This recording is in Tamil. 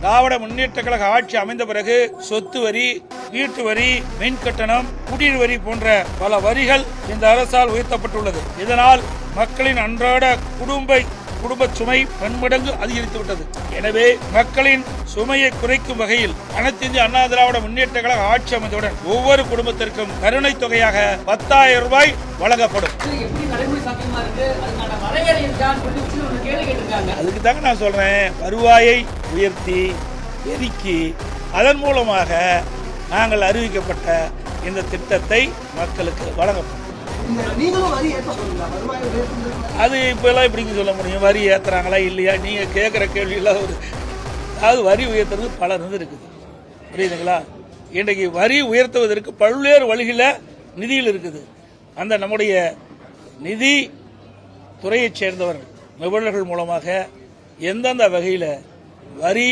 திராவிட முன்னேற்ற கழக ஆட்சி அமைந்த பிறகு சொத்து வரி, வீட்டு வரி, மின் கட்டணம், குடிநீர் வரி போன்ற பல வரிகள் இந்த அரசால் உயர்த்தப்பட்டுள்ளது. இதனால் மக்களின் அன்றாட குடும்ப சுமை பன்மடங்கு அதிகரித்து விட்டது. எனவே மக்களின் சுமையை குறைக்கும் வகையில் அனைத்து இந்திய அண்ணா திராவிட முன்னேற்ற கழக ஆட்சி அமைந்தவுடன் ஒவ்வொரு குடும்பத்திற்கும் கருணை தொகையாக 10,000 ரூபாய் வழங்கப்படும். அதுக்கு தாங்க நான் சொல்றேன், வருவாயை உயர்த்தி பெருக்கி அதன் மூலமாக நாங்கள் அறிவிக்கப்பட்ட இந்த திட்டத்தை மக்களுக்கு வழங்கப்படும். அது இப்பெல்லாம் எப்படிங்க சொல்ல முடியும்? வரி ஏற்றுறாங்களா இல்லையா? நீங்கள் கேட்குற கேள்வியெல்லாம் அதாவது வரி உயர்த்துறது பல இருக்குது, புரியுதுங்களா? இன்றைக்கு வரி உயர்த்துவதற்கு பல்வேறு வழிகளில் நிதியில் இருக்குது. அந்த நம்முடைய நிதி துறையைச் சேர்ந்தவர்கள் நிபுணர்கள் மூலமாக எந்தெந்த வகையில் வரி